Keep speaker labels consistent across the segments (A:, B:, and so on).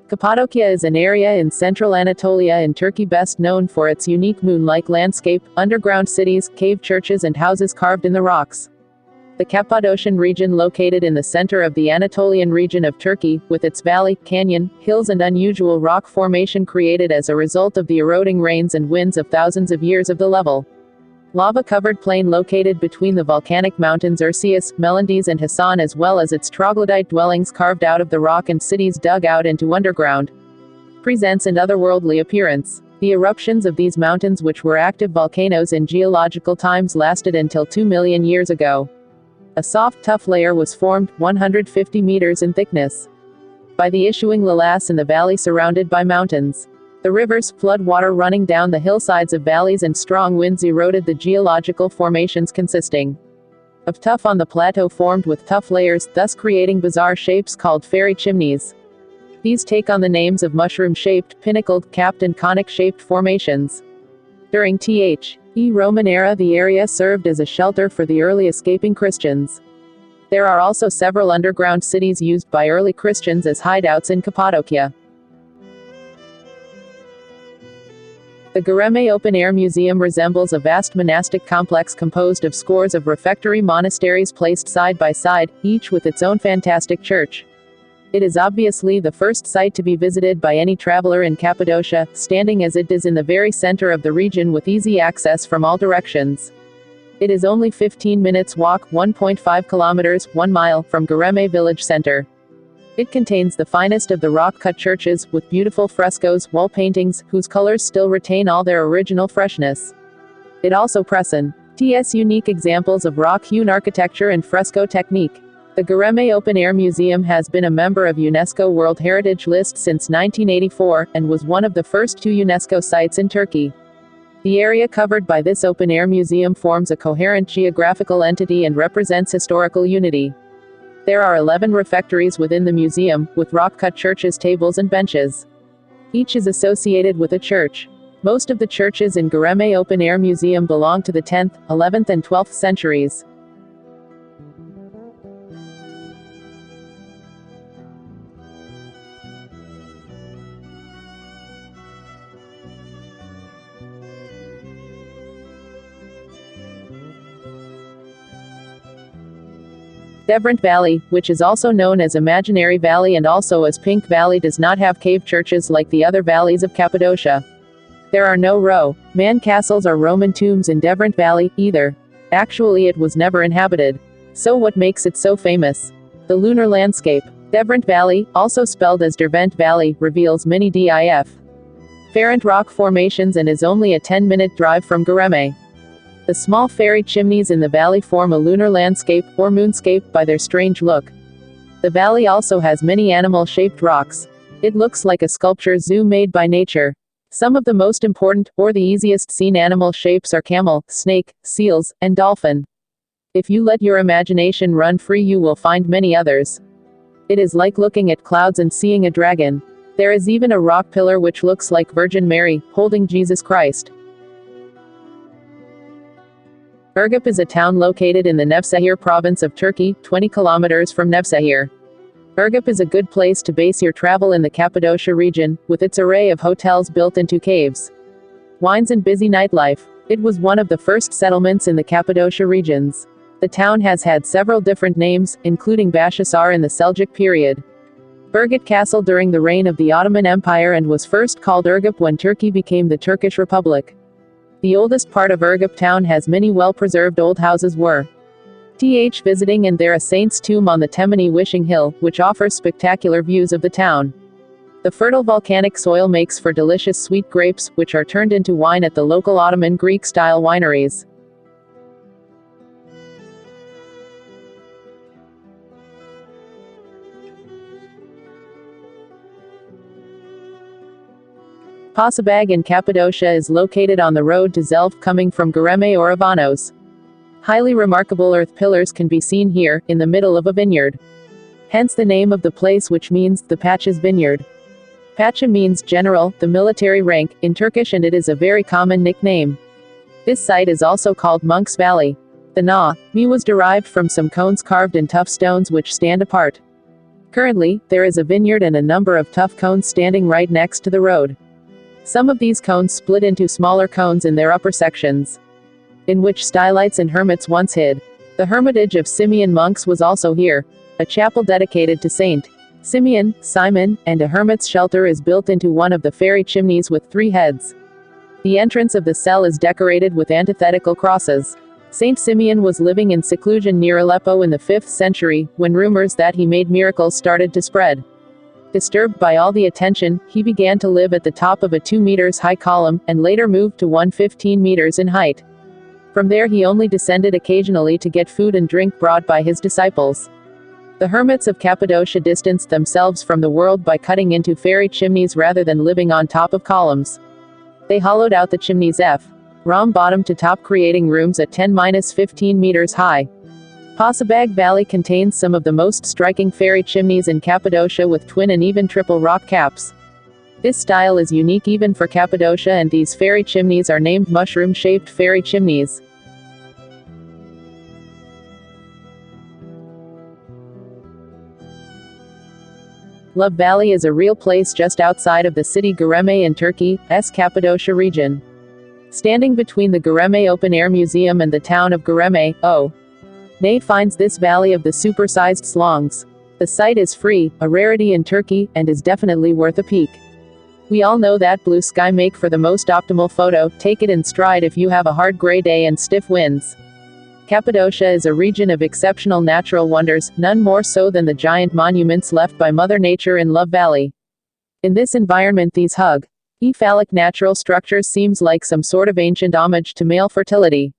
A: Cappadocia is an area in central Anatolia in Turkey best known for its unique moon-like landscape, underground cities, cave churches and houses carved in the rocks. The Cappadocian region located in the center of the Anatolian region of Turkey, with its valley, canyon, hills and unusual rock formation created as a result of the eroding rains and winds of thousands of years of the level. Lava-covered plain located between the volcanic mountains Erciyes, Melendez and Hasan as well as its troglodyte dwellings carved out of the rock and cities dug out into underground, presents an otherworldly appearance. The eruptions of these mountains, which were active volcanoes in geological times, lasted until 2 million years ago. A soft, tough layer was formed, 150 meters in thickness, by the issuing lavas in the valley surrounded by mountains. The rivers, flood water running down the hillsides of valleys and strong winds eroded the geological formations consisting of tuff on the plateau formed with tough layers, thus creating bizarre shapes called fairy chimneys. These take on the names of mushroom-shaped, pinnacled, capped and conic-shaped formations. During the Roman era, the area served as a shelter for the early escaping Christians. There are also several underground cities used by early Christians as hideouts in Cappadocia. The Göreme Open-Air Museum resembles a vast monastic complex composed of scores of refectory monasteries placed side by side, each with its own fantastic church. It is obviously the first site to be visited by any traveler in Cappadocia, standing as it is in the very center of the region with easy access from all directions. It is only 15 minutes walk, 1.5 kilometers, 1 mile, from Göreme village center. It contains the finest of the rock-cut churches, with beautiful frescoes, wall paintings, whose colors still retain all their original freshness. It also presents unique examples of rock-hewn architecture and fresco technique. The Göreme Open-Air Museum has been a member of UNESCO World Heritage List since 1984, and was one of the first 2 UNESCO sites in Turkey. The area covered by this open-air museum forms a coherent geographical entity and represents historical unity. There are 11 refectories within the museum, with rock-cut churches, tables and benches. Each is associated with a church. Most of the churches in Göreme Open-Air Museum belong to the 10th, 11th and 12th centuries. Devrent Valley, which is also known as Imaginary Valley and also as Pink Valley, does not have cave churches like the other valleys of Cappadocia. There are no Roman castles or Roman tombs in Devrent Valley, either. Actually, it was never inhabited. So what makes it so famous? The lunar landscape. Devrent Valley, also spelled as Dervent Valley, reveals many different rock formations and is only a 10-minute drive from Göreme. The small fairy chimneys in the valley form a lunar landscape, or moonscape, by their strange look. The valley also has many animal-shaped rocks. It looks like a sculpture zoo made by nature. Some of the most important, or the easiest seen animal shapes are camel, snake, seals, and dolphin. If you let your imagination run free, you will find many others. It is like looking at clouds and seeing a dragon. There is even a rock pillar which looks like Virgin Mary, holding Jesus Christ. Urgup is a town located in the Nevşehir province of Turkey, 20 kilometers from Nevşehir. Urgup is a good place to base your travel in the Cappadocia region, with its array of hotels built into caves, wines and busy nightlife. It was one of the first settlements in the Cappadocia regions. The town has had several different names, including Başhisar in the Seljuk period, Birgit Castle during the reign of the Ottoman Empire, and was first called Urgup when Turkey became the Turkish Republic. The oldest part of Urgup town has many well-preserved old houses worth visiting, and there a saint's tomb on the Temani Wishing Hill, which offers spectacular views of the town. The fertile volcanic soil makes for delicious sweet grapes, which are turned into wine at the local Ottoman Greek-style wineries. Pasabag in Cappadocia is located on the road to Zelf coming from Göreme or Avanos. Highly remarkable earth pillars can be seen here, in the middle of a vineyard. Hence the name of the place, which means the Pacha's vineyard. Pacha means general, the military rank, in Turkish, and it is a very common nickname. This site is also called Monk's Valley. The mi was derived from some cones carved in tough stones which stand apart. Currently, there is a vineyard and a number of tough cones standing right next to the road. Some of these cones split into smaller cones in their upper sections, in which stylites and hermits once hid. The hermitage of Simeon monks was also here. A chapel dedicated to Saint Simeon, Simon, and a hermit's shelter is built into one of the fairy chimneys with 3 heads. The entrance of the cell is decorated with antithetical crosses. Saint Simeon was living in seclusion near Aleppo in the 5th century, when rumors that he made miracles started to spread. Disturbed by all the attention, he began to live at the top of a 2 meters high column, and later moved to one 15 meters in height. From there he only descended occasionally to get food and drink brought by his disciples. The hermits of Cappadocia distanced themselves from the world by cutting into fairy chimneys rather than living on top of columns. They hollowed out the chimneys from bottom to top, creating rooms at 10-15 meters high. Pasabag Valley contains some of the most striking fairy chimneys in Cappadocia, with twin and even triple rock caps. This style is unique even for Cappadocia, and these fairy chimneys are named mushroom-shaped fairy chimneys. Love Valley is a real place just outside of the city Göreme in Turkey's Cappadocia region. Standing between the Göreme Open Air Museum and the town of Göreme, Ney finds this valley of the supersized slongs. The site is free, a rarity in Turkey, and is definitely worth a peek. We all know that blue sky make for the most optimal photo. Take it in stride if you have a hard gray day and stiff winds. Cappadocia is a region of exceptional natural wonders, none more so than the giant monuments left by Mother Nature in Love Valley. In this environment, these phallic natural structures seems like some sort of ancient homage to male fertility.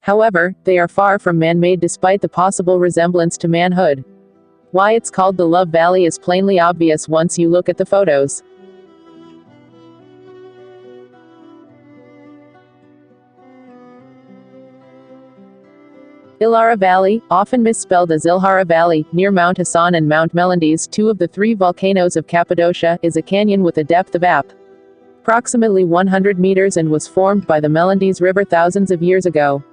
A: However, they are far from man-made despite the possible resemblance to manhood. Why it's called the Love Valley is plainly obvious once you look at the photos. Ilara Valley, often misspelled as Ilhara Valley, near Mount Hasan and Mount Melendez, 2 of the 3 volcanoes of Cappadocia, is a canyon with a depth of approximately 100 meters and was formed by the Melendez River thousands of years ago.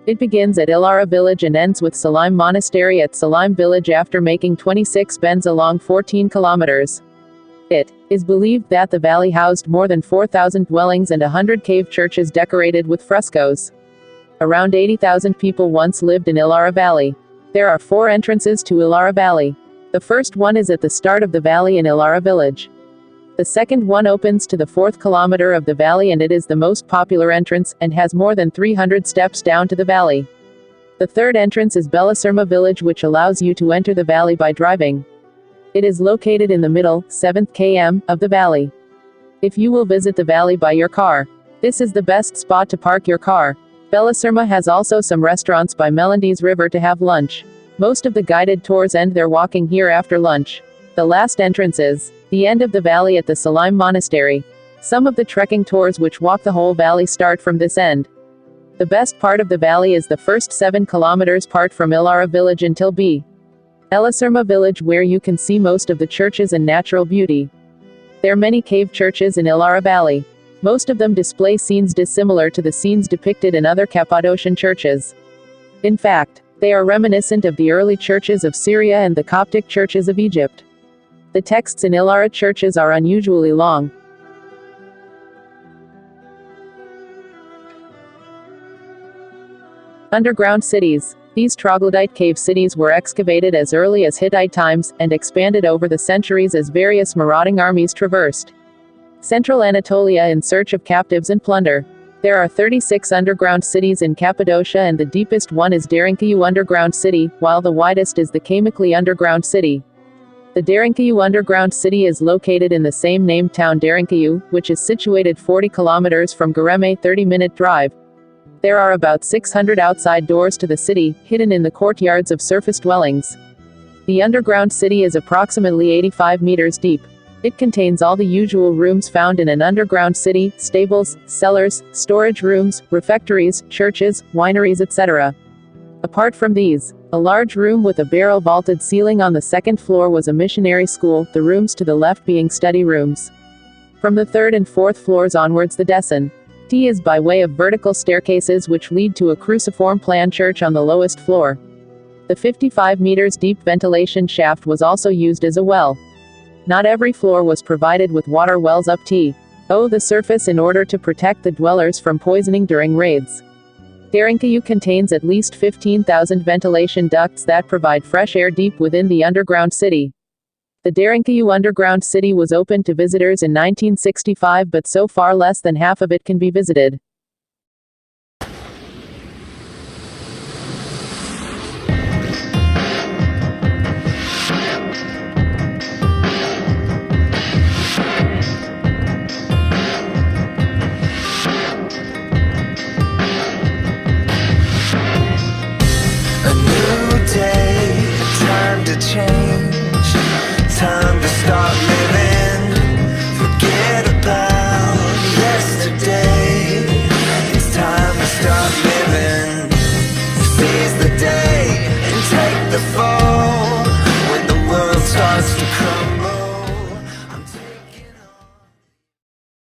A: It begins at Ilara village and ends with Salim Monastery at Salim village after making 26 bends along 14 kilometers. It is believed that the valley housed more than 4,000 dwellings and 100 cave churches decorated with frescoes. Around 80,000 people once lived in Ilara Valley. There are 4 entrances to Ilara Valley. The first one is at the start of the valley in Ilara village. The second one opens to the 4th kilometer of the valley, and it is the most popular entrance, and has more than 300 steps down to the valley. The third entrance is Belasırma village, which allows you to enter the valley by driving. It is located in the middle, 7th km, of the valley. If you will visit the valley by your car, this is the best spot to park your car. Belasırma has also some restaurants by Melendez River to have lunch. Most of the guided tours end their walking here after lunch. The last entrance is the end of the valley at the Salim Monastery. Some of the trekking tours which walk the whole valley start from this end. The best part of the valley is the first 7 kilometers part from Ilara village until Belasırma village, where you can see most of the churches and natural beauty. There are many cave churches in Ilara Valley. Most of them display scenes dissimilar to the scenes depicted in other Cappadocian churches. In fact, they are reminiscent of the early churches of Syria and the Coptic churches of Egypt. The texts in Ilara churches are unusually long. Underground cities. These troglodyte cave cities were excavated as early as Hittite times, and expanded over the centuries as various marauding armies traversed Central Anatolia in search of captives and plunder. There are 36 underground cities in Cappadocia, and the deepest one is Derinkayu Underground City, while the widest is the Kamikli Underground City. The Derinkayu Underground City is located in the same named town Derinkayu, which is situated 40 kilometers from Göreme, 30-minute drive. There are about 600 outside doors to the city, hidden in the courtyards of surface dwellings. The underground city is approximately 85 meters deep. It contains all the usual rooms found in an underground city: stables, cellars, storage rooms, refectories, churches, wineries, etc. Apart from these, a large room with a barrel-vaulted ceiling on the second floor was a missionary school, the rooms to the left being study rooms. From the third and fourth floors onwards the descent is by way of vertical staircases which lead to a cruciform plan church on the lowest floor. The 55 meters deep ventilation shaft was also used as a well. Not every floor was provided with water wells up to the surface in order to protect the dwellers from poisoning during raids. Derinkayu contains at least 15,000 ventilation ducts that provide fresh air deep within the underground city. The Derinkayu underground city was opened to visitors in 1965, but so far less than half of it can be visited.